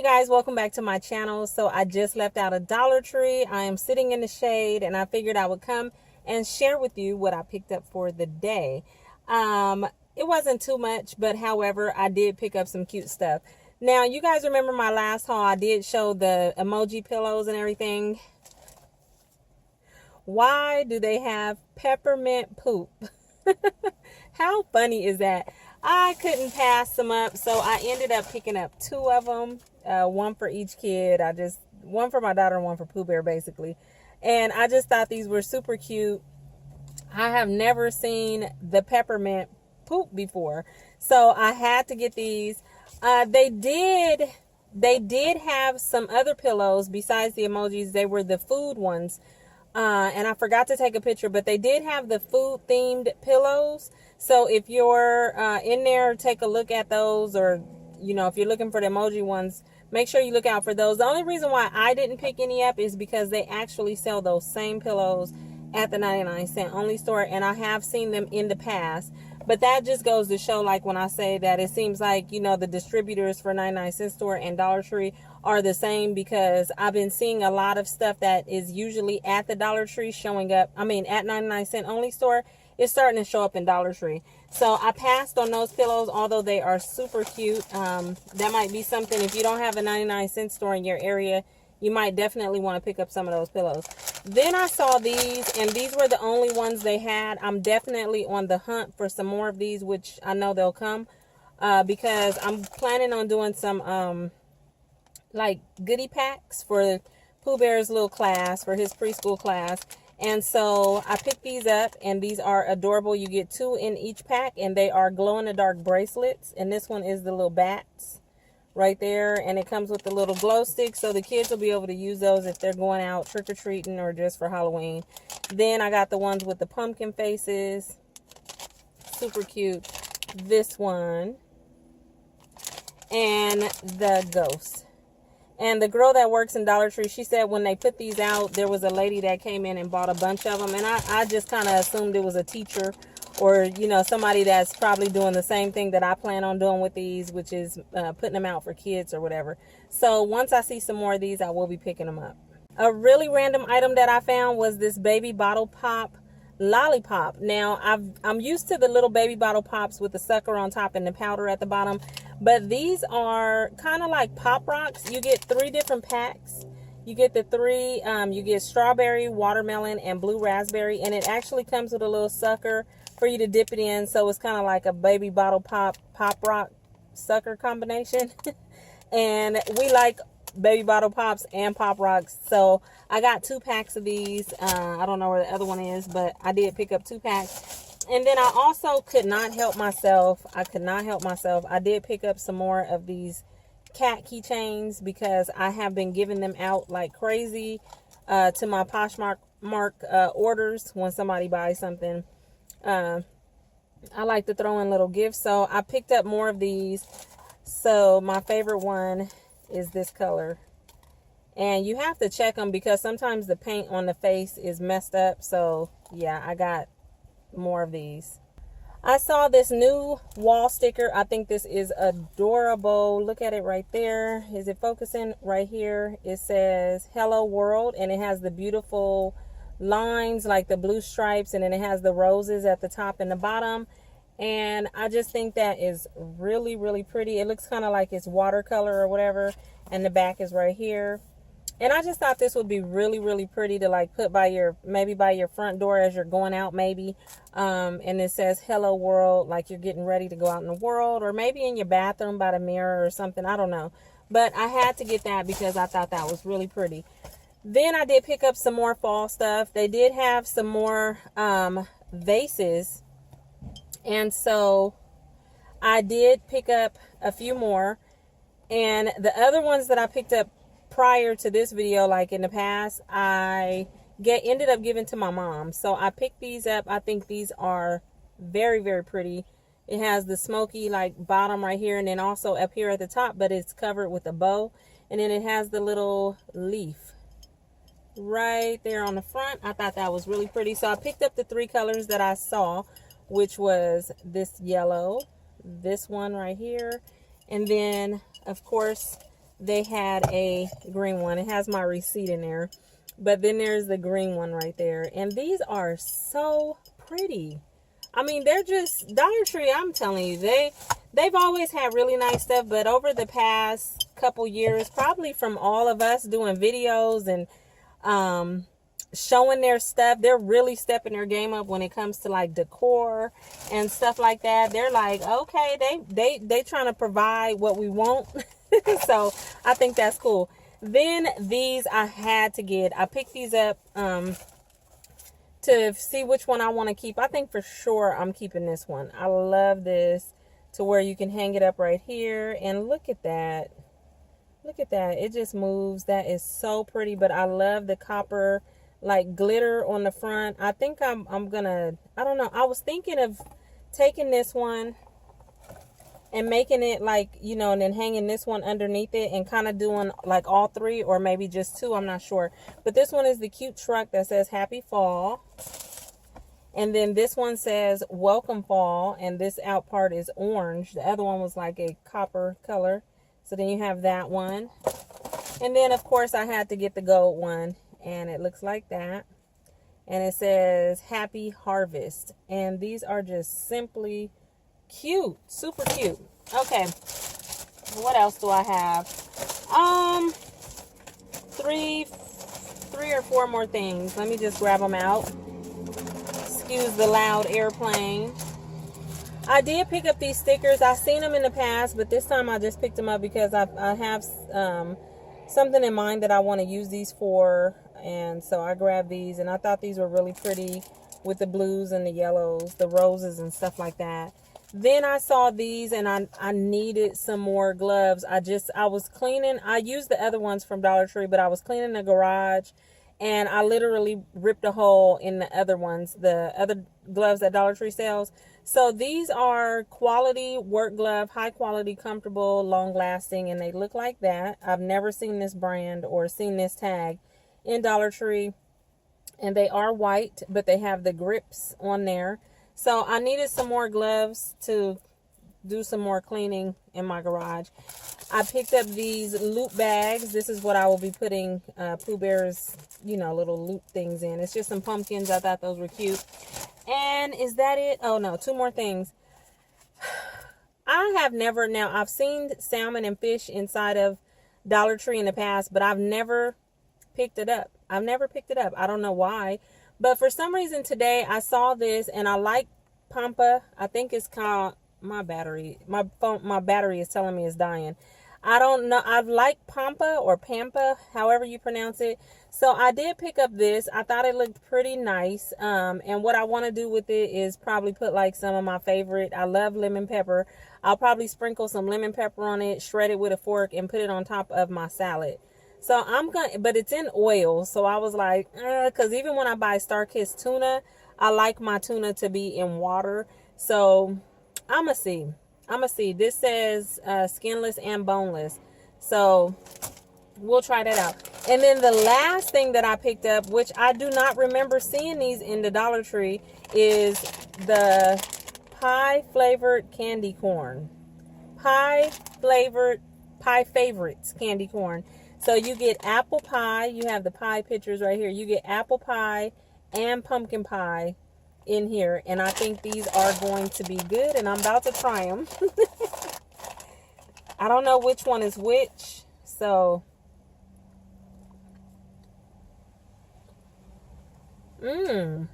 Hey guys, welcome back to my channel. So I just left out a Dollar Tree. I am sitting in the shade and I figured I would come and share with you what I picked up for the day. It wasn't too much, but however, I did pick up some cute stuff. Now, you guys remember my last haul, I did show the emoji pillows and everything. Why do they have peppermint poop? How funny is that? I couldn't pass them up, so I ended up picking up two of them, one for each kid. One for my daughter and one for Pooh Bear, basically. And I just thought these were super cute. I have never seen the peppermint poop before, so I had to get these. They did have some other pillows besides the emojis. They were the food ones. And I forgot to take a picture, but they did have the food themed pillows. So if you're in there, take a look at those, or if you're looking for the emoji ones, make sure you look out for those. The only reason why I didn't pick any up is because they actually sell those same pillows at the 99-cent only store, and I have seen them in the past. But that just goes to show, like when I say that it seems like, the distributors for 99-cent store and Dollar Tree are the same, because I've been seeing a lot of stuff that is usually at the Dollar Tree showing up. I mean, at 99-cent only store, it's starting to show up in Dollar Tree. So I passed on those pillows, although they are super cute. That might be something, if you don't have a 99-cent store in your area, you might definitely want to pick up some of those pillows. Then I saw these, and these were the only ones they had. I'm definitely on the hunt for some more of these, which I know they'll come, because I'm planning on doing some like goodie packs for Pooh Bear's little class, for his preschool class. And so I picked these up, and these are adorable. You get two in each pack, and they are glow-in-the-dark bracelets. And this one is the little bats right there, and it comes with the little glow sticks, so the kids will be able to use those if they're going out trick-or-treating or just for Halloween. Then I got the ones with the pumpkin faces, super cute. This one, and the ghost. And the girl that works in Dollar Tree, she said when they put these out, there was a lady that came in and bought a bunch of them, and I just kind of assumed it was a teacher, or somebody that's probably doing the same thing that I plan on doing with these, which is putting them out for kids or whatever. So once I see some more of these, I will be picking them up. A really random item that I found was this baby bottle pop lollipop. Now I'm used to the little baby bottle pops with the sucker on top and the powder at the bottom, but these are kind of like Pop Rocks. You get 3 different packs. You get the 3, you get strawberry, watermelon, and blue raspberry, and it actually comes with a little sucker for you to dip it in, so it's kind of like a baby bottle pop rock sucker combination. And we like baby bottle pops and Pop Rocks, so I got 2 packs of these. I don't know where the other one is, but I did pick up 2 packs. And then I also could not help myself. I did pick up some more of these cat keychains, because I have been giving them out like crazy to my Poshmark orders. When somebody buys something, I like to throw in little gifts, so I picked up more of these. So my favorite one is this color, and you have to check them because sometimes the paint on the face is messed up. So yeah, I got more of these. I saw this new wall sticker. I think this is adorable. Look at it right there. Is it focusing? Right here it says hello world, and it has the beautiful lines like the blue stripes, and then it has the roses at the top and the bottom. And I just think that is really, really pretty. It looks kind of like it's watercolor or whatever, and the back is right here. And I just thought this would be really, really pretty to like put by maybe by your front door as you're going out, maybe. And it says hello world, like you're getting ready to go out in the world, or maybe in your bathroom by the mirror or something. I don't know, but I had to get that because I thought that was really pretty. Then I did pick up some more fall stuff. They did have some more vases, and so I did pick up a few more. And the other ones that I picked up prior to this video, like in the past, I ended up giving to my mom. So I picked these up. I think these are very, very pretty. It has the smoky like bottom right here, and then also up here at the top, but it's covered with a bow, and then it has the little leaf right there on the front. I thought that was really pretty, so I picked up the 3 colors that I saw, which was this yellow, this one right here, and then of course they had a green one. It has my receipt in there. But then there's the green one right there. And these are so pretty. I mean, they're just Dollar Tree. I'm telling you, they've always had really nice stuff. But over the past couple years, probably from all of us doing videos and showing their stuff, they're really stepping their game up when it comes to like decor and stuff like that. They're like, okay, they trying to provide what we want. So I think that's cool. Then these I had to get. I picked these up to see which one I want to keep. I think for sure I'm keeping this one. I love this, to where you can hang it up right here. And look at that. Look at that. It just moves. That is so pretty. But I love the copper like glitter on the front. I think I'm gonna, I don't know. I was thinking of taking this one and making it like, you know, and then hanging this one underneath it and kind of doing like all three, or maybe just two. I'm not sure. But this one is the cute truck that says Happy Fall. And then this one says Welcome Fall. And this out part is orange. The other one was like a copper color. So then you have that one. And then, of course, I had to get the gold one. And it looks like that. And it says Happy Harvest. And these are just simply cute. Super cute. Okay. What else do I have? Three or four more things. Let me just grab them out. Excuse the loud airplane. I did pick up these stickers. I've seen them in the past, but this time I just picked them up because I have something in mind that I want to use these for. And so I grabbed these, and I thought these were really pretty with the blues and the yellows, the roses and stuff like that. Then I saw these, and I needed some more gloves. I was cleaning. I used the other ones from Dollar Tree, but I was cleaning the garage, and I literally ripped a hole in the other ones, the other gloves that Dollar Tree sells. So these are quality work glove, high quality, comfortable, long lasting, and they look like that. I've never seen this brand or seen this tag in Dollar Tree. And they are white, but they have the grips on there. So I needed some more gloves to do some more cleaning in my garage. I picked up these loop bags. This is what I will be putting Pooh Bear's, you know, little loop things in. It's just some pumpkins. I thought those were cute. And is that it? Oh, no. Two more things. I have never, now I've seen salmon and fish inside of Dollar Tree in the past, but I've never picked it up. I've never picked it up. I don't know why. But for some reason today I saw this, and I like Pampa. I think it's called, my battery is telling me it's dying. I don't know. I like Pampa or Pampa, however you pronounce it. So I did pick up this. I thought it looked pretty nice. And what I want to do with it is probably put like some of my favorite. I love lemon pepper. I'll probably sprinkle some lemon pepper on it, shred it with a fork, and put it on top of my salad. So I'm going to, but it's in oil. So I was like, because even when I buy Star-Kissed tuna, I like my tuna to be in water. So I'm going to see. I'm going to see. This says skinless and boneless. So we'll try that out. And then the last thing that I picked up, which I do not remember seeing these in the Dollar Tree, is the pie flavored candy corn. Pie favorites candy corn. So you get apple pie. You have the pie pictures right here. You get apple pie and pumpkin pie in here. And I think these are going to be good. And I'm about to try them. I don't know which one is which. So. Ooh.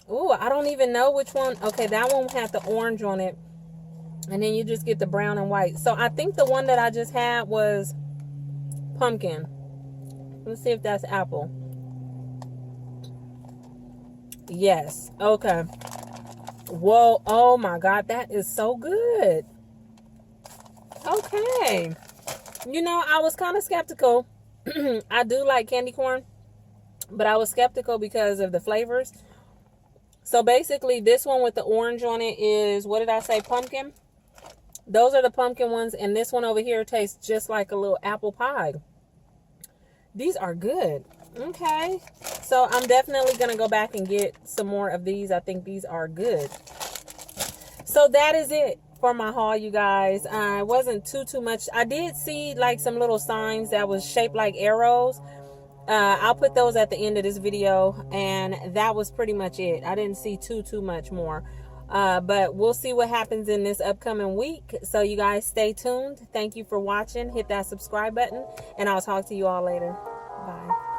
Ooh, I don't even know which one. Okay, that one had the orange on it. And then you just get the brown and white. So I think the one that I just had was pumpkin. Let's see if that's apple. Yes. Okay. Whoa. Oh my God. That is so good. Okay. You know, I was kind of skeptical. I do like candy corn, but I was skeptical because of the flavors. So basically this one with the orange on it is, what did I say? Pumpkin. Those are the pumpkin ones, and this one over here tastes just like a little apple pie. These are good. Okay. So I'm definitely going to go back and get some more of these. I think these are good. So that is it. for my haul, you guys. It wasn't too much. I did see like some little signs that was shaped like arrows. I'll put those at the end of this video, and that was pretty much it. I didn't see too much more. But we'll see what happens in this upcoming week. So you guys stay tuned. Thank you for watching. Hit that subscribe button, and I'll talk to you all later. Bye.